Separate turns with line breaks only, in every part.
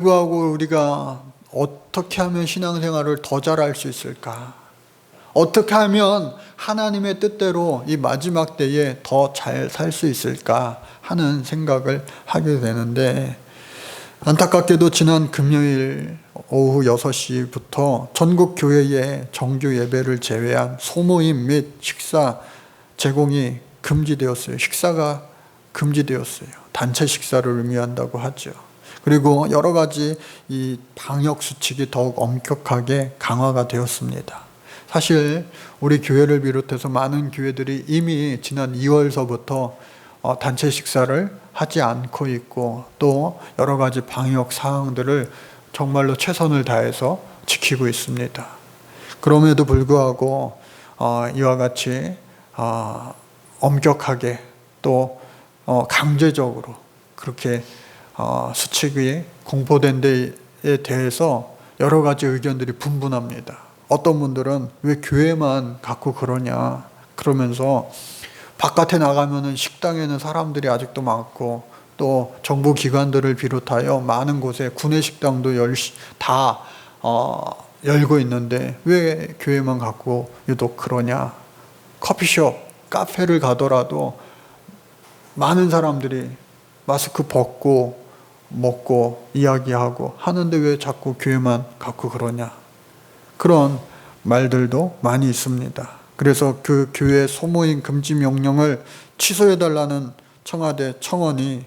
불구하고 우리가 어떻게 하면 신앙생활을 더 잘할 수 있을까? 어떻게 하면 하나님의 뜻대로 이 마지막 때에 더 잘 살 수 있을까 하는 생각을 하게 되는데, 안타깝게도 지난 금요일 오후 6시부터 전국 교회의 정규 예배를 제외한 소모임 및 식사 제공이 금지되었어요. 식사가 금지되었어요. 단체 식사를 의미한다고 하죠. 그리고 여러 가지 이 방역 수칙이 더욱 엄격하게 강화가 되었습니다. 사실 우리 교회를 비롯해서 많은 교회들이 이미 지난 2월서부터 단체 식사를 하지 않고 있고, 또 여러 가지 방역 사항들을 정말로 최선을 다해서 지키고 있습니다. 그럼에도 불구하고 이와 같이 엄격하게 또 강제적으로 그렇게 수칙이 공포된 데에 대해서 여러 가지 의견들이 분분합니다. 어떤 분들은 왜 교회만 갖고 그러냐, 그러면서 바깥에 나가면은 식당에는 사람들이 아직도 많고, 또 정부 기관들을 비롯하여 많은 곳에 구내식당도 다 열고 있는데 왜 교회만 갖고 유독 그러냐, 커피숍, 카페를 가더라도 많은 사람들이 마스크 벗고 먹고 이야기하고 하는데 왜 자꾸 교회만 갖고 그러냐, 그런 말들도 많이 있습니다. 그래서 그 교회 소모임 금지 명령을 취소해달라는 청와대 청원이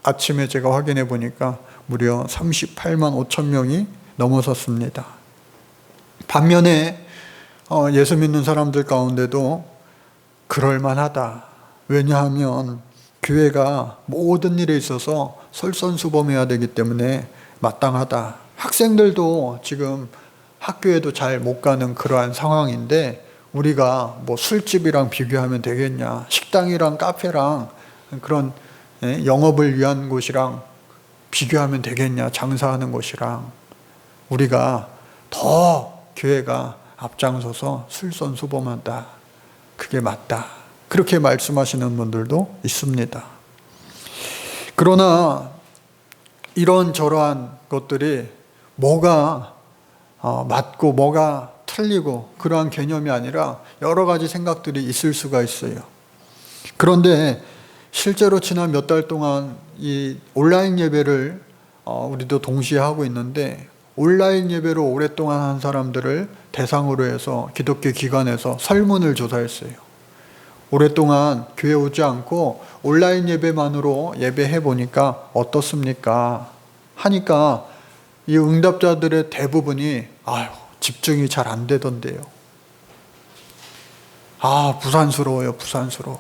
아침에 제가 확인해 보니까 무려 38만 5천 명이 넘어섰습니다. 반면에 예수 믿는 사람들 가운데도 그럴만하다. 왜냐하면 교회가 모든 일에 있어서 솔선수범해야 되기 때문에 마땅하다. 학생들도 지금 학교에도 잘 못 가는 그러한 상황인데 우리가 뭐 술집이랑 비교하면 되겠냐, 식당이랑 카페랑 그런 영업을 위한 곳이랑 비교하면 되겠냐, 장사하는 곳이랑. 우리가 더 교회가 앞장서서 솔선수범한다, 그게 맞다, 그렇게 말씀하시는 분들도 있습니다. 그러나 이런저러한 것들이 뭐가 맞고 뭐가 틀리고 그러한 개념이 아니라 여러 가지 생각들이 있을 수가 있어요. 그런데 실제로 지난 몇 달 동안 이 온라인 예배를 우리도 동시에 하고 있는데, 온라인 예배로 오랫동안 한 사람들을 대상으로 해서 기독교 기관에서 설문을 조사했어요. 오랫동안 교회 오지 않고 온라인 예배만으로 예배해 보니까 어떻습니까? 하니까 이 응답자들의 대부분이 집중이 잘 안 되던데요. 부산스러워요, 부산스러워.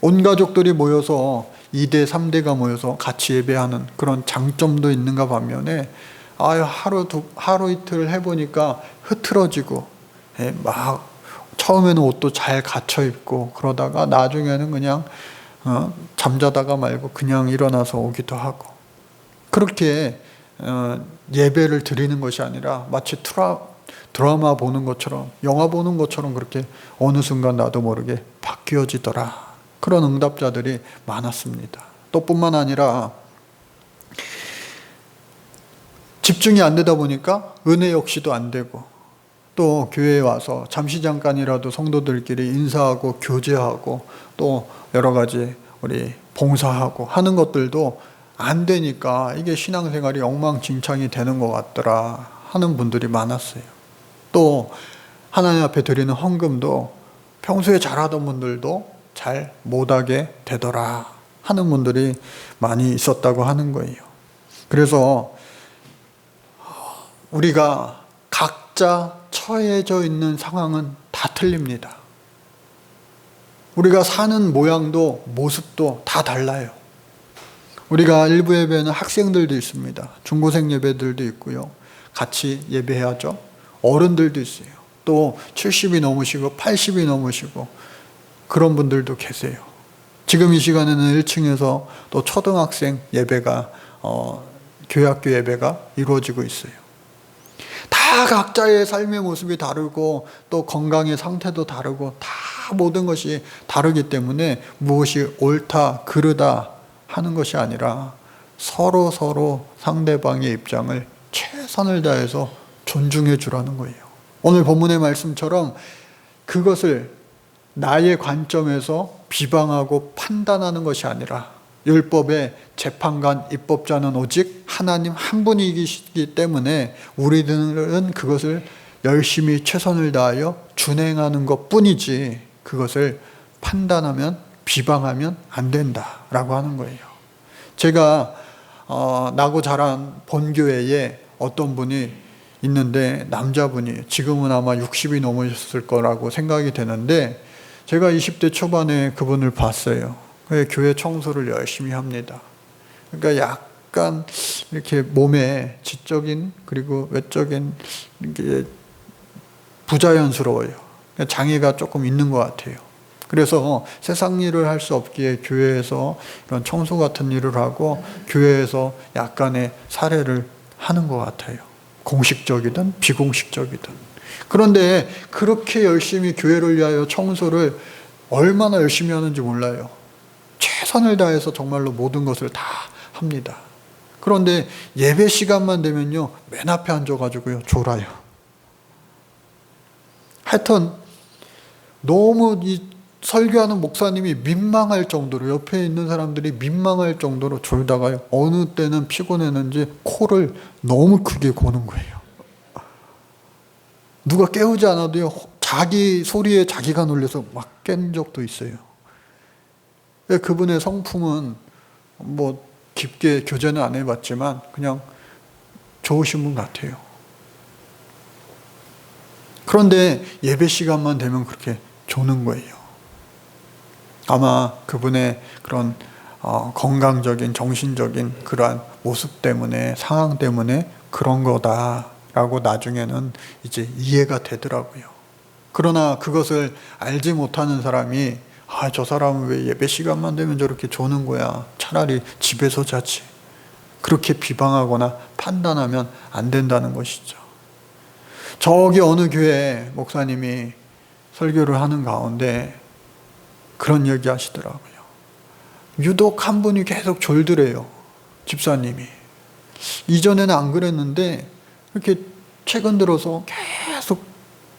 온 가족들이 모여서 2대, 3대가 모여서 같이 예배하는 그런 장점도 있는가 반면에 하루 이틀 해보니까 흐트러지고, 막 처음에는 옷도 잘 갖춰 입고 그러다가 나중에는 그냥 잠자다가 말고 그냥 일어나서 오기도 하고, 그렇게 예배를 드리는 것이 아니라 마치 드라마 보는 것처럼, 영화 보는 것처럼 그렇게 어느 순간 나도 모르게 바뀌어지더라. 그런 응답자들이 많았습니다. 또 뿐만 아니라 집중이 안 되다 보니까 은혜 역시도 안 되고, 또 교회에 와서 잠시 잠깐이라도 성도들끼리 인사하고 교제하고 또 여러 가지 우리 봉사하고 하는 것들도 안 되니까 이게 신앙생활이 엉망진창이 되는 것 같더라 하는 분들이 많았어요. 또 하나님 앞에 드리는 헌금도 평소에 잘하던 분들도 잘 못하게 되더라 하는 분들이 많이 있었다고 하는 거예요. 그래서 우리가 각자 처해져 있는 상황은 다 틀립니다. 우리가 사는 모양도 모습도 다 달라요. 우리가 일부 예배는 학생들도 있습니다. 중고생 예배들도 있고요. 같이 예배해야죠. 어른들도 있어요. 또 70이 넘으시고 80이 넘으시고 그런 분들도 계세요. 지금 이 시간에는 1층에서 또 초등학생 예배가 교회학교 예배가 이루어지고 있어요. 다 각자의 삶의 모습이 다르고 또 건강의 상태도 다르고 다 모든 것이 다르기 때문에 무엇이 옳다 그르다 하는 것이 아니라 서로 상대방의 입장을 최선을 다해서 존중해 주라는 거예요. 오늘 본문의 말씀처럼 그것을 나의 관점에서 비방하고 판단하는 것이 아니라, 율법의 재판관, 입법자는 오직 하나님 한 분이시기 때문에 우리들은 그것을 열심히 최선을 다하여 준행하는 것 뿐이지 그것을 판단하면, 비방하면 안 된다라고 하는 거예요. 제가 나고 자란 본교회에 어떤 분이 있는데, 남자분이, 지금은 아마 60이 넘으셨을 거라고 생각이 되는데, 제가 20대 초반에 그분을 봤어요. 교회 청소를 열심히 합니다. 그러니까 약간 이렇게 몸에 지적인 그리고 외적인 게 부자연스러워요. 장애가 조금 있는 것 같아요. 그래서 세상 일을 할 수 없기에 교회에서 이런 청소 같은 일을 하고 교회에서 약간의 사례를 하는 것 같아요. 공식적이든 비공식적이든. 그런데 그렇게 열심히 교회를 위하여 청소를 얼마나 열심히 하는지 몰라요. 최선을 다해서 정말로 모든 것을 다 합니다. 그런데 예배 시간만 되면요, 맨 앞에 앉아가지고요, 졸아요. 하여튼 너무 이 설교하는 목사님이 민망할 정도로, 옆에 있는 사람들이 민망할 정도로 졸다가요, 어느 때는 피곤했는지 코를 너무 크게 고는 거예요. 누가 깨우지 않아도요, 자기 소리에 자기가 놀라서 막 깬 적도 있어요. 그분의 성품은 뭐 깊게 교제는 안 해봤지만 그냥 좋으신 분 같아요. 그런데 예배 시간만 되면 그렇게 조는 거예요. 아마 그분의 그런 건강적인, 정신적인 그러한 모습 때문에, 상황 때문에 그런 거다라고 나중에는 이제 이해가 되더라고요. 그러나 그것을 알지 못하는 사람이, 저 사람은 왜 예배 시간만 되면 저렇게 조는 거야, 차라리 집에서 자지, 그렇게 비방하거나 판단하면 안 된다는 것이죠. 저기 어느 교회 목사님이 설교를 하는 가운데 그런 얘기 하시더라고요. 유독 한 분이 계속 졸더래요, 집사님이. 이전에는 안 그랬는데 이렇게 최근 들어서 계속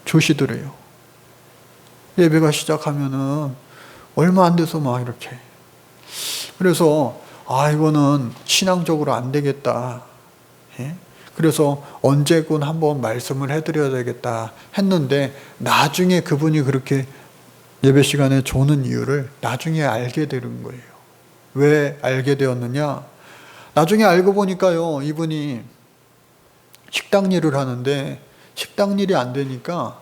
조시더래요. 예배가 시작하면은 얼마 안 돼서 막 이렇게. 그래서 이거는 신앙적으로 안 되겠다. 그래서 언제군 한번 말씀을 해드려야 되겠다 했는데, 나중에 그분이 그렇게 예배 시간에 조는 이유를 나중에 알게 되는 거예요. 왜 알게 되었느냐? 나중에 알고 보니까요, 이분이 식당 일을 하는데 식당 일이 안 되니까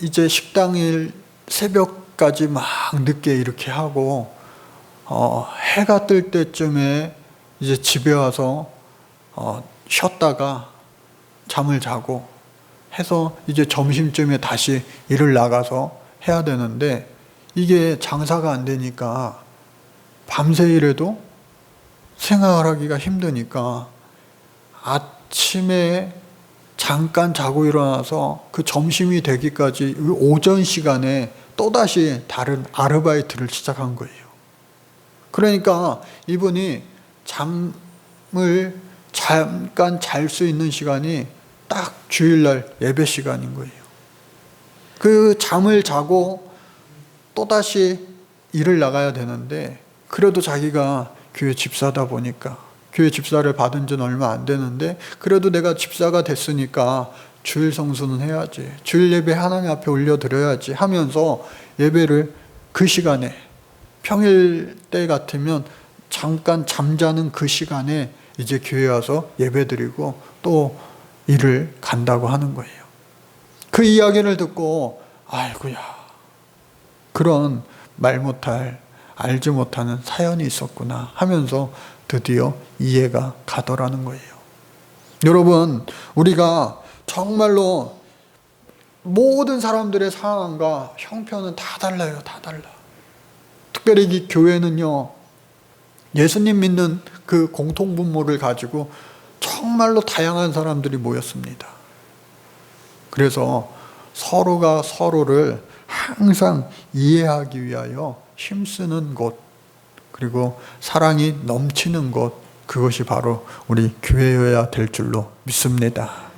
이제 식당 일 새벽까지 막 늦게 이렇게 하고 해가 뜰 때쯤에 이제 집에 와서 쉬었다가 잠을 자고 해서 이제 점심쯤에 다시 일을 나가서 해야 되는데, 이게 장사가 안 되니까 밤새 일해도 생활하기가 힘드니까 아침에 잠깐 자고 일어나서 그 점심이 되기까지 오전 시간에 또다시 다른 아르바이트를 시작한 거예요. 그러니까 이분이 잠을 잠깐 잘 수 있는 시간이 딱 주일날 예배 시간인 거예요. 그 잠을 자고 또다시 일을 나가야 되는데, 그래도 자기가 교회 집사다 보니까, 교회 집사를 받은 지는 얼마 안 되는데 그래도 내가 집사가 됐으니까 주일 성수는 해야지, 주일 예배 하나님 앞에 올려드려야지 하면서 예배를 그 시간에, 평일 때 같으면 잠깐 잠자는 그 시간에 이제 교회 와서 예배드리고 또 일을 간다고 하는 거예요. 그 이야기를 듣고 아이고야, 그런 말 못할, 알지 못하는 사연이 있었구나 하면서 드디어 이해가 가더라는 거예요. 여러분, 우리가 정말로 모든 사람들의 상황과 형편은 다 달라요. 다 달라. 특별히 이 교회는요, 예수님 믿는 그 공통분모를 가지고 정말로 다양한 사람들이 모였습니다. 그래서 서로가 서로를 항상 이해하기 위하여 힘쓰는 곳, 그리고 사랑이 넘치는 곳, 그것이 바로 우리 교회여야 될 줄로 믿습니다.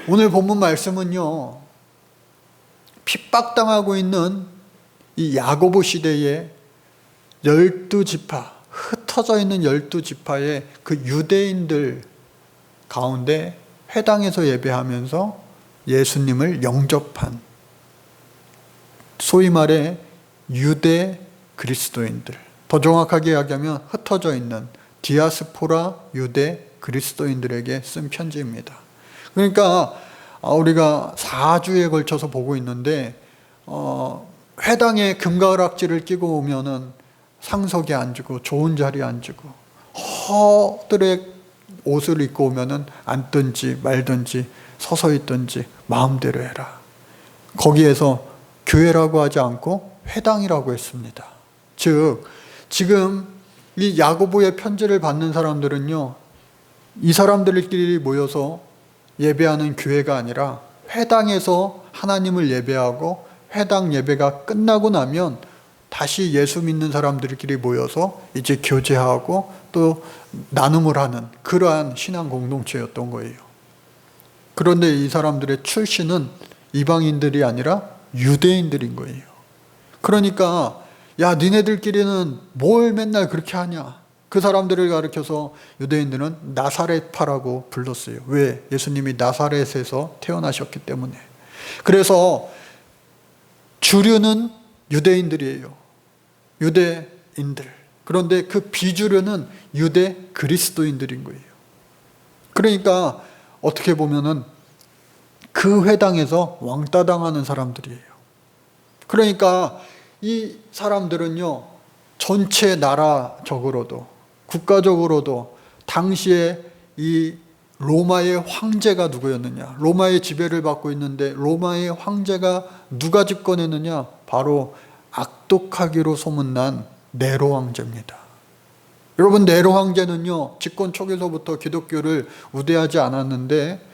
오늘 본문 말씀은요, 핍박당하고 있는 이 야고보 시대에 12지파, 흩어져 있는 12지파의 그 유대인들 가운데 회당에서 예배하면서 예수님을 영접한, 소위 말해 유대 그리스도인들, 더 정확하게 이야기하면 흩어져 있는 디아스포라 유대 그리스도인들에게 쓴 편지입니다. 그러니까 우리가 4주에 걸쳐서 보고 있는데, 회당에 금가락지를 끼고 오면은 상석에 앉고 좋은 자리에 앉고, 허들의 옷을 입고 오면은 앉든지 말든지 서서 있든지 마음대로 해라. 거기에서 교회라고 하지 않고 회당이라고 했습니다. 즉 지금 이 야고보의 편지를 받는 사람들은요, 이 사람들끼리 모여서 예배하는 교회가 아니라 회당에서 하나님을 예배하고, 회당 예배가 끝나고 나면 다시 예수 믿는 사람들끼리 모여서 이제 교제하고 또 나눔을 하는 그러한 신앙 공동체였던 거예요. 그런데 이 사람들의 출신은 이방인들이 아니라 유대인들인 거예요. 그러니까 야, 니네들끼리는 뭘 맨날 그렇게 하냐. 그 사람들을 가리켜서 유대인들은 나사렛파라고 불렀어요. 왜? 예수님이 나사렛에서 태어나셨기 때문에. 그래서 주류는 유대인들이에요. 유대인들. 그런데 그 비주류는 유대 그리스도인들인 거예요. 그러니까 어떻게 보면은 그 회당에서 왕따 당하는 사람들이에요. 그러니까 이 사람들은요, 전체 나라적으로도 국가적으로도 당시에 이 로마의 황제가 누구였느냐, 로마의 지배를 받고 있는데 로마의 황제가 누가 집권했느냐, 바로 악독하기로 소문난 네로 황제입니다. 여러분, 네로 황제는요, 집권 초기서부터 기독교를 우대하지 않았는데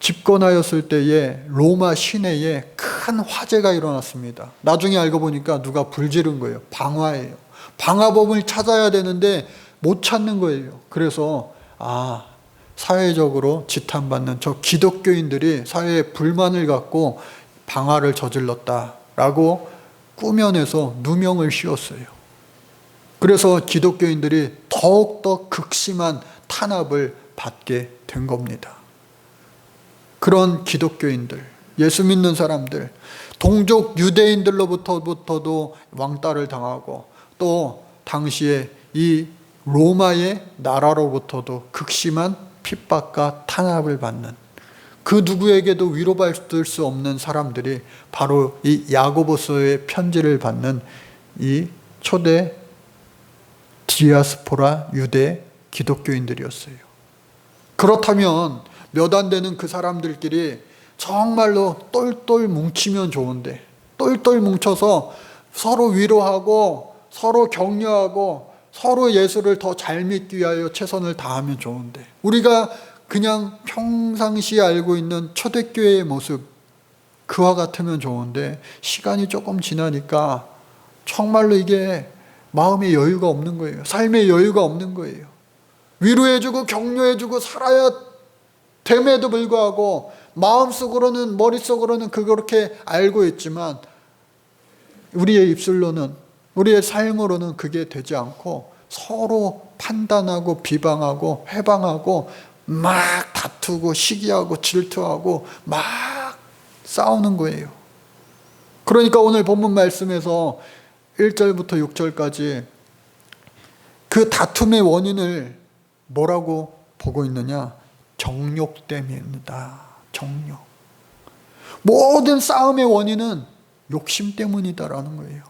집권하였을 때에 로마 시내에 큰 화재가 일어났습니다. 나중에 알고 보니까 누가 불 지른 거예요. 방화예요. 방화범을 찾아야 되는데 못 찾는 거예요. 그래서 사회적으로 지탄받는 저 기독교인들이 사회에 불만을 갖고 방화를 저질렀다라고 꾸며내서 누명을 씌웠어요. 그래서 기독교인들이 더욱더 극심한 탄압을 받게 된 겁니다. 그런 기독교인들, 예수 믿는 사람들, 동족 유대인들로부터도 왕따를 당하고, 또 당시에 이 로마의 나라로부터도 극심한 핍박과 탄압을 받는, 그 누구에게도 위로받을 수 없는 사람들이 바로 이 야고보서의 편지를 받는 이 초대 디아스포라 유대 기독교인들이었어요. 그렇다면 몇 안 되는 그 사람들끼리 정말로 똘똘 뭉치면 좋은데, 똘똘 뭉쳐서 서로 위로하고 서로 격려하고 서로 예수를 더 잘 믿기 위하여 최선을 다하면 좋은데, 우리가 그냥 평상시에 알고 있는 초대교회의 모습, 그와 같으면 좋은데 시간이 조금 지나니까 정말로 이게 마음의 여유가 없는 거예요. 삶의 여유가 없는 거예요. 위로해주고 격려해주고 살아야 됨에도 불구하고 마음속으로는, 머릿속으로는 그렇게 알고 있지만 우리의 입술로는, 우리의 삶으로는 그게 되지 않고 서로 판단하고 비방하고 회방하고 막 다투고 시기하고 질투하고 막 싸우는 거예요. 그러니까 오늘 본문 말씀에서 1절부터 6절까지 그 다툼의 원인을 뭐라고 보고 있느냐? 정욕 때문입니다. 정욕. 모든 싸움의 원인은 욕심 때문이다라는 거예요.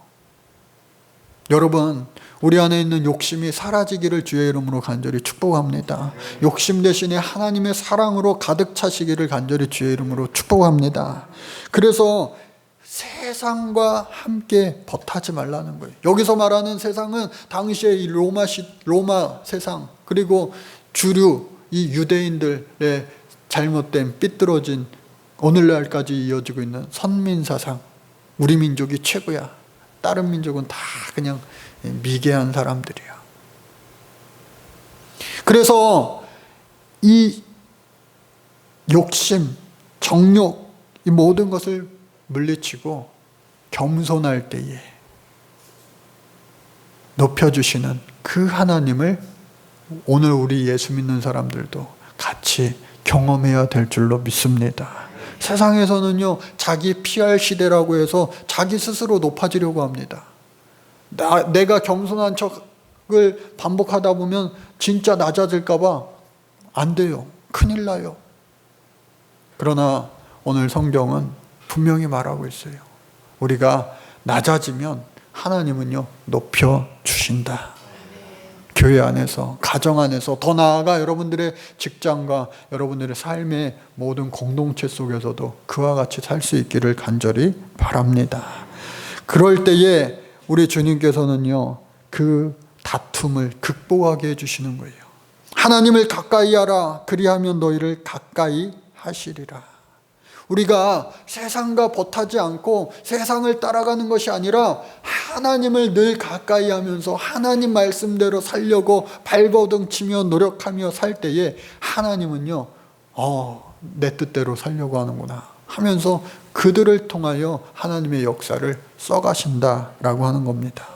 여러분, 우리 안에 있는 욕심이 사라지기를 주의 이름으로 간절히 축복합니다. 욕심 대신에 하나님의 사랑으로 가득 차시기를 간절히 주의 이름으로 축복합니다. 그래서 세상과 함께 벗하지 말라는 거예요. 여기서 말하는 세상은 당시의 이 로마 세상, 그리고 주류 이 유대인들의 잘못된 삐뚤어진 오늘날까지 이어지고 있는 선민사상, 우리 민족이 최고야, 다른 민족은 다 그냥 미개한 사람들이야. 그래서 이 욕심, 정욕, 이 모든 것을 물리치고 겸손할 때에 높여주시는 그 하나님을 오늘 우리 예수 믿는 사람들도 같이 경험해야 될 줄로 믿습니다. 세상에서는요, 자기 PR 시대라고 해서 자기 스스로 높아지려고 합니다. 내가 겸손한 척을 반복하다 보면 진짜 낮아질까봐 안 돼요. 큰일 나요. 그러나 오늘 성경은 분명히 말하고 있어요. 우리가 낮아지면 하나님은요, 높여주신다. 교회 안에서, 가정 안에서, 더 나아가 여러분들의 직장과 여러분들의 삶의 모든 공동체 속에서도 그와 같이 살 수 있기를 간절히 바랍니다. 그럴 때에 우리 주님께서는요, 그 다툼을 극복하게 해주시는 거예요. 하나님을 가까이 하라. 그리하면 너희를 가까이 하시리라. 우리가 세상과 벗하지 않고 세상을 따라가는 것이 아니라 하나님을 늘 가까이 하면서 하나님 말씀대로 살려고 발버둥 치며 노력하며 살 때에 하나님은요, 내 뜻대로 살려고 하는구나 하면서 그들을 통하여 하나님의 역사를 써가신다라고 하는 겁니다.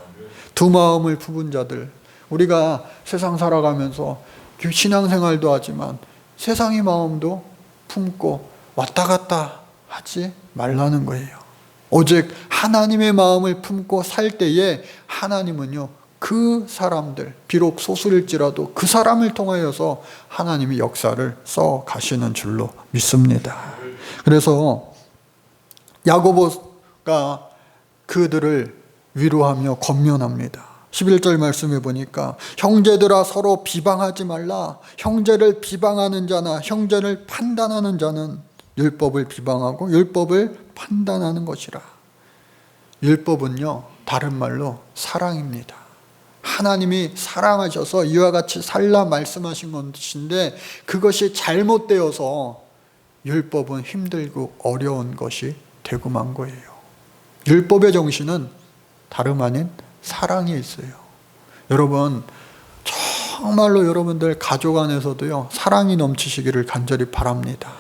두 마음을 품은 자들, 우리가 세상 살아가면서 신앙생활도 하지만 세상의 마음도 품고 왔다 갔다 하지 말라는 거예요. 오직 하나님의 마음을 품고 살 때에 하나님은요, 그 사람들, 비록 소수일지라도 그 사람을 통하여서 하나님이 역사를 써 가시는 줄로 믿습니다. 그래서 야고보가 그들을 위로하며 권면합니다. 11절 말씀해 보니까 형제들아 서로 비방하지 말라. 형제를 비방하는 자나 형제를 판단하는 자는 율법을 비방하고 율법을 판단하는 것이라. 율법은요, 다른 말로 사랑입니다. 하나님이 사랑하셔서 이와 같이 살라 말씀하신 것인데 그것이 잘못되어서 율법은 힘들고 어려운 것이 되고 만 거예요. 율법의 정신은 다름 아닌 사랑이 있어요. 여러분, 정말로 여러분들 가족 안에서도요, 사랑이 넘치시기를 간절히 바랍니다.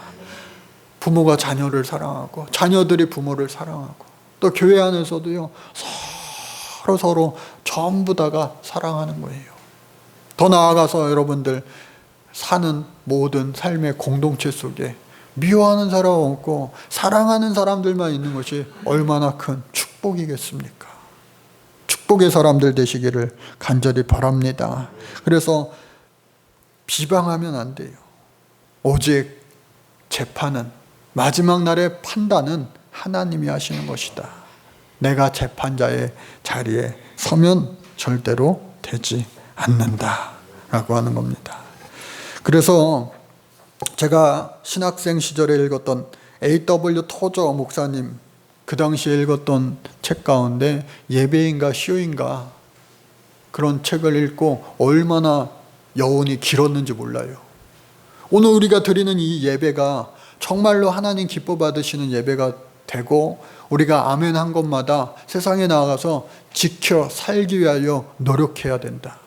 부모가 자녀를 사랑하고 자녀들이 부모를 사랑하고 또 교회 안에서도요, 서로 전부 다가 사랑하는 거예요. 더 나아가서 여러분들 사는 모든 삶의 공동체 속에 미워하는 사람 없고 사랑하는 사람들만 있는 것이 얼마나 큰 축복이겠습니까? 축복의 사람들 되시기를 간절히 바랍니다. 그래서 비방하면 안 돼요. 오직 재판은, 마지막 날의 판단은 하나님이 하시는 것이다. 내가 재판자의 자리에 서면 절대로 되지 않는다 라고 하는 겁니다. 그래서 제가 신학생 시절에 읽었던 A.W. 토저 목사님, 그 당시에 읽었던 책 가운데 예배인가 시효인가 그런 책을 읽고 얼마나 여운이 길었는지 몰라요. 오늘 우리가 드리는 이 예배가 정말로 하나님 기뻐 받으시는 예배가 되고 우리가 아멘 한 것마다 세상에 나가서 지켜 살기 위하여 노력해야 된다.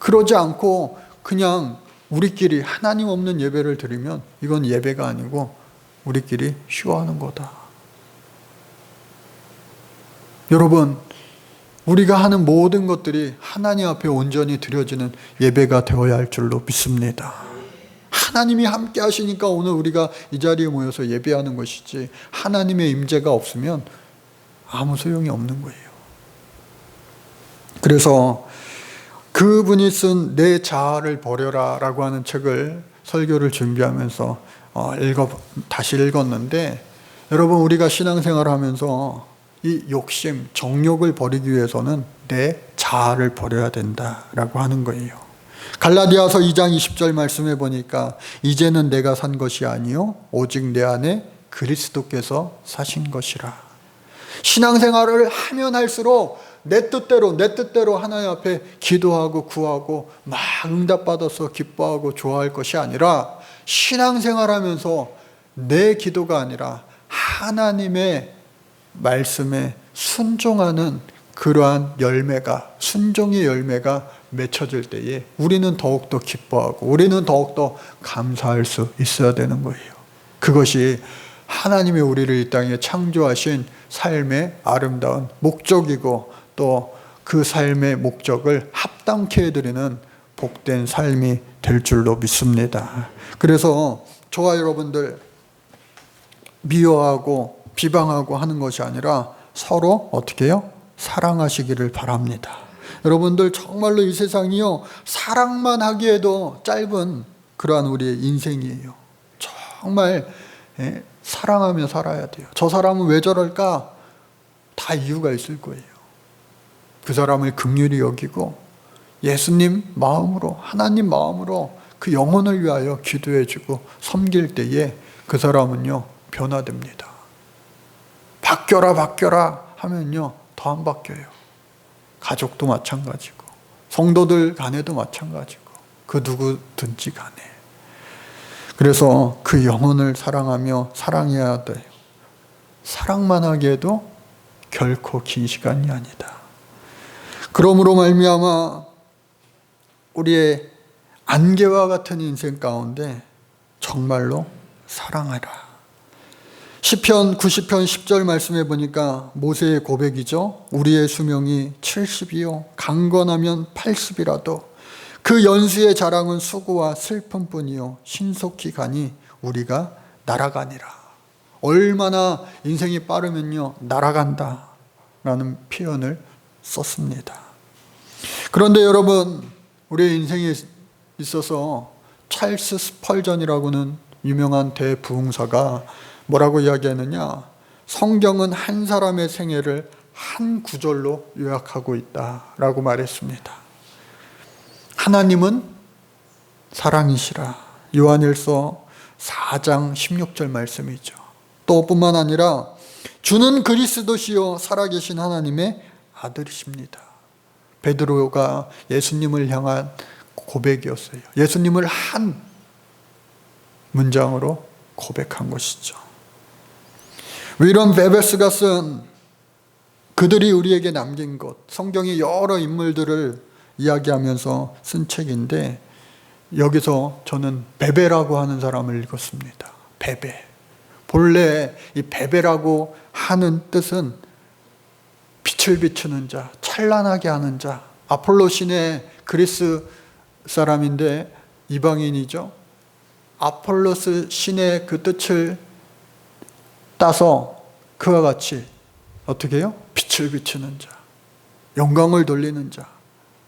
그러지 않고 그냥 우리끼리 하나님 없는 예배를 드리면 이건 예배가 아니고 우리끼리 쉬워하는 거다. 여러분, 우리가 하는 모든 것들이 하나님 앞에 온전히 드려지는 예배가 되어야 할 줄로 믿습니다. 하나님이 함께 하시니까 오늘 우리가 이 자리에 모여서 예배하는 것이지 하나님의 임재가 없으면 아무 소용이 없는 거예요. 그래서 그분이 쓴 내 자아를 버려라 라고 하는 책을 설교를 준비하면서 다시 읽었는데, 여러분, 우리가 신앙생활을 하면서 이 욕심, 정욕을 버리기 위해서는 내 자아를 버려야 된다라고 하는 거예요. 갈라디아서 2장 20절 말씀해 보니까 이제는 내가 산 것이 아니요 오직 내 안에 그리스도께서 사신 것이라. 신앙생활을 하면 할수록 내 뜻대로 하나님 앞에 기도하고 구하고 막 응답받아서 기뻐하고 좋아할 것이 아니라, 신앙생활하면서 내 기도가 아니라 하나님의 말씀에 순종하는 그러한 열매가, 순종의 열매가 맺혀질 때에 우리는 더욱더 기뻐하고 우리는 더욱더 감사할 수 있어야 되는 거예요. 그것이 하나님이 우리를 이 땅에 창조하신 삶의 아름다운 목적이고 또 그 삶의 목적을 합당케 해드리는 복된 삶이 될 줄로 믿습니다. 그래서 저와 여러분들 미워하고 비방하고 하는 것이 아니라 서로 어떻게 해요? 사랑하시기를 바랍니다. 여러분들 정말로 이 세상이요, 사랑만 하기에도 짧은 그러한 우리의 인생이에요. 정말 사랑하며 살아야 돼요. 저 사람은 왜 저럴까? 다 이유가 있을 거예요. 그 사람을 긍휼히 여기고 예수님 마음으로, 하나님 마음으로 그 영혼을 위하여 기도해주고 섬길 때에 그 사람은요 변화됩니다. 바뀌어라 바뀌어라 하면요 더 안 바뀌어요. 가족도 마찬가지고 성도들 간에도 마찬가지고 그 누구든지 간에. 그래서 그 영혼을 사랑하며 사랑해야 돼요. 사랑만 하기에도 결코 긴 시간이 아니다. 그러므로 말미암아 우리의 안개와 같은 인생 가운데 정말로 사랑하라. 시편 90편 10절 말씀해 보니까 모세의 고백이죠. 우리의 수명이 70이요 강건하면 80이라도 그 연수의 자랑은 수고와 슬픔뿐이요 신속히 가니 우리가 날아가니라. 얼마나 인생이 빠르면요 날아간다 라는 표현을 썼습니다. 그런데 여러분, 우리의 인생에 있어서 찰스 스펄전이라고는 유명한 대부흥사가 뭐라고 이야기하느냐, 성경은 한 사람의 생애를 한 구절로 요약하고 있다라고 말했습니다. 하나님은 사랑이시라. 요한일서 4장 16절 말씀이죠. 또 뿐만 아니라 주는 그리스도시요 살아계신 하나님의 아들이십니다. 베드로가 예수님을 향한 고백이었어요. 예수님을 한 문장으로 고백한 것이죠. 윌럼 베베스가 쓴 그들이 우리에게 남긴 것, 성경의 여러 인물들을 이야기하면서 쓴 책인데 여기서 저는 베베라고 하는 사람을 읽었습니다. 베베. 본래 이 베베라고 하는 뜻은 빛을 비추는 자, 찬란하게 하는 자. 아폴로 신의 그리스 사람인데 이방인이죠. 아폴로스 신의 그 뜻을 따서 그와 같이 어떻게 해요? 빛을 비추는 자, 영광을 돌리는 자,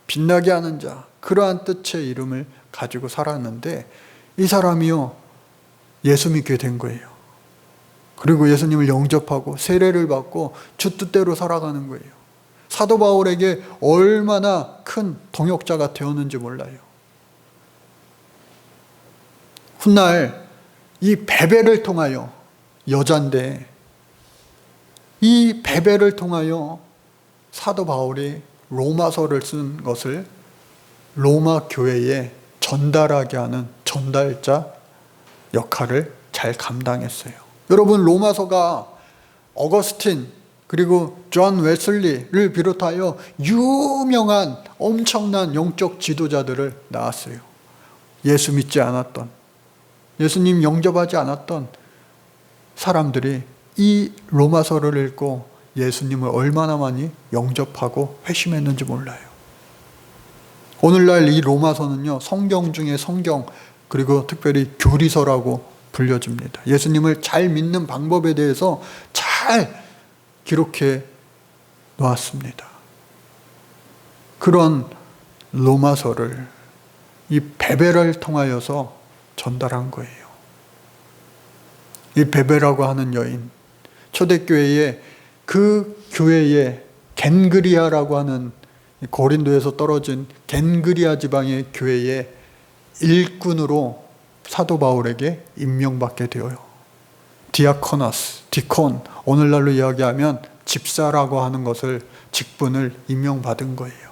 빛나게 하는 자, 그러한 뜻의 이름을 가지고 살았는데 이 사람이요 예수 믿게 된 거예요. 그리고 예수님을 영접하고 세례를 받고 주 뜻대로 살아가는 거예요. 사도 바울에게 얼마나 큰 동역자가 되었는지 몰라요. 훗날 이 베베를 통하여, 여잔데 이 베베를 통하여 사도 바울이 로마서를 쓴 것을 로마 교회에 전달하게 하는 전달자 역할을 잘 감당했어요. 여러분, 로마서가 어거스틴 그리고 존 웨슬리를 비롯하여 유명한 엄청난 영적 지도자들을 낳았어요. 예수 믿지 않았던, 예수님 영접하지 않았던 사람들이 이 로마서를 읽고 예수님을 얼마나 많이 영접하고 회심했는지 몰라요. 오늘날 이 로마서는요 성경 중에 성경, 그리고 특별히 교리서라고 불려집니다. 예수님을 잘 믿는 방법에 대해서 잘 기록해 놓았습니다. 그런 로마서를 이 베베를 통하여서 전달한 거예요. 이 베베라고 하는 여인, 초대교회에 그 교회에 겐그리아라고 하는 고린도에서 떨어진 겐그리아 지방의 교회의 일꾼으로 사도 바울에게 임명받게 되어요. 디아코너스, 디콘, 오늘날로 이야기하면 집사라고 하는 것을, 직분을 임명받은 거예요.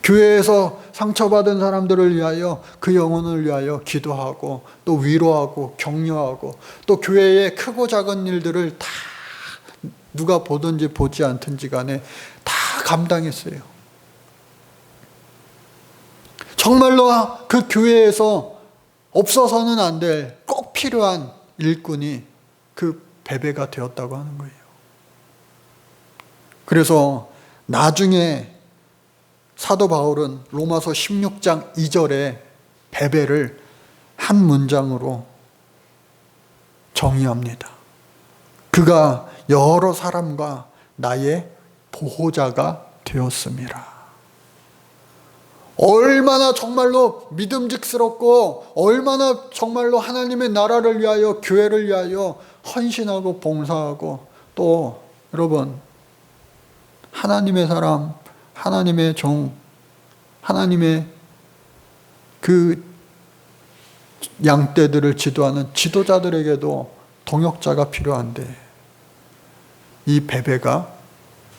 교회에서 상처받은 사람들을 위하여, 그 영혼을 위하여 기도하고 또 위로하고 격려하고 또 교회의 크고 작은 일들을 다 누가 보든지 보지 않든지 간에 다 감당했어요. 정말로 그 교회에서 없어서는 안 될 꼭 필요한 일꾼이 그 베베가 되었다고 하는 거예요. 그래서 나중에 사도 바울은 로마서 16장 2절에 베베를 한 문장으로 정의합니다. 그가 여러 사람과 나의 보호자가 되었음이라. 얼마나 정말로 믿음직스럽고 얼마나 정말로 하나님의 나라를 위하여 교회를 위하여 헌신하고 봉사하고 또 여러분 하나님의 사람, 하나님의 종, 하나님의 그 양떼들을 지도하는 지도자들에게도 동역자가 필요한데 이 베베가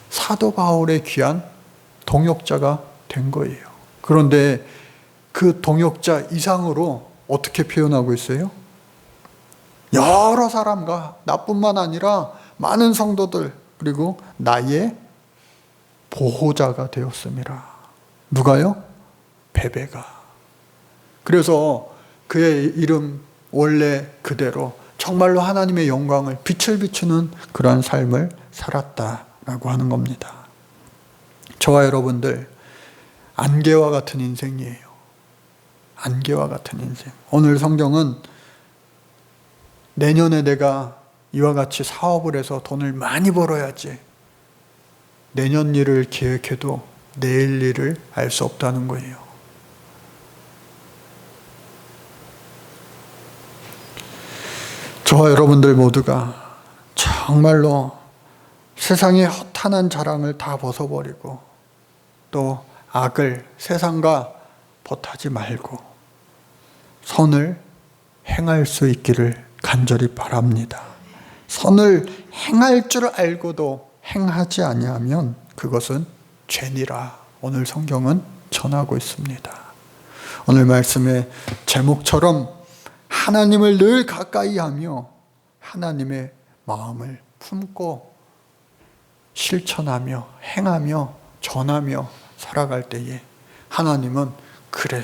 사도 바울의 귀한 동역자가 된 거예요. 그런데 그 동역자 이상으로 어떻게 표현하고 있어요? 여러 사람과 나뿐만 아니라 많은 성도들 그리고 나의 보호자가 되었음이라. 누가요? 베베가. 그래서 그의 이름 원래 그대로 정말로 하나님의 영광을 빛을 비추는 그러한 삶을 살았다라고 하는 겁니다. 저와 여러분들 안개와 같은 인생이에요. 안개와 같은 인생. 오늘 성경은 내년에 내가 이와 같이 사업을 해서 돈을 많이 벌어야지. 내년 일을 계획해도 내일 일을 알 수 없다는 거예요. 저와 여러분들 모두가 정말로 세상의 허탄한 자랑을 다 벗어버리고 또 악을 세상과 벗하지 말고 선을 행할 수 있기를 간절히 바랍니다. 선을 행할 줄 알고도 행하지 아니하면 그것은 죄니라. 오늘 성경은 전하고 있습니다. 오늘 말씀의 제목처럼 하나님을 늘 가까이 하며 하나님의 마음을 품고 실천하며 행하며 전하며 살아갈 때에 하나님은 그래,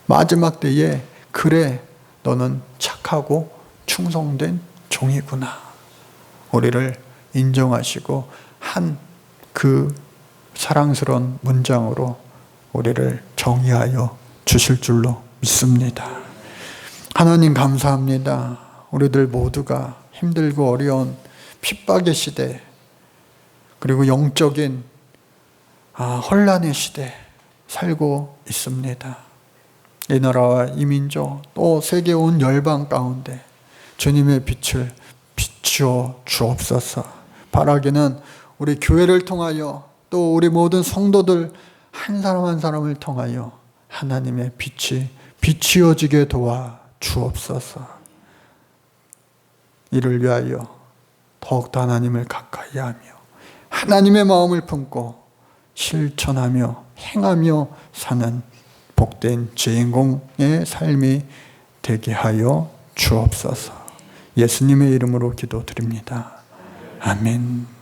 마지막 때에 그래, 너는 착하고 충성된 종이구나. 우리를 인정하시고 한 그 사랑스러운 문장으로 우리를 정의하여 주실 줄로 믿습니다. 하나님 감사합니다. 우리들 모두가 힘들고 어려운 핍박의 시대 그리고 영적인 혼란의 시대 살고 있습니다. 이 나라와 이 민족 또 세계 온 열방 가운데 주님의 빛을 비추어 주옵소서. 바라기는 우리 교회를 통하여 또 우리 모든 성도들 한 사람 한 사람을 통하여 하나님의 빛이 비추어지게 도와 주옵소서. 이를 위하여 더욱더 하나님을 가까이 하며 하나님의 마음을 품고 실천하며 행하며 사는 복된 주인공의 삶이 되게 하여 주옵소서. 예수님의 이름으로 기도드립니다. 아멘.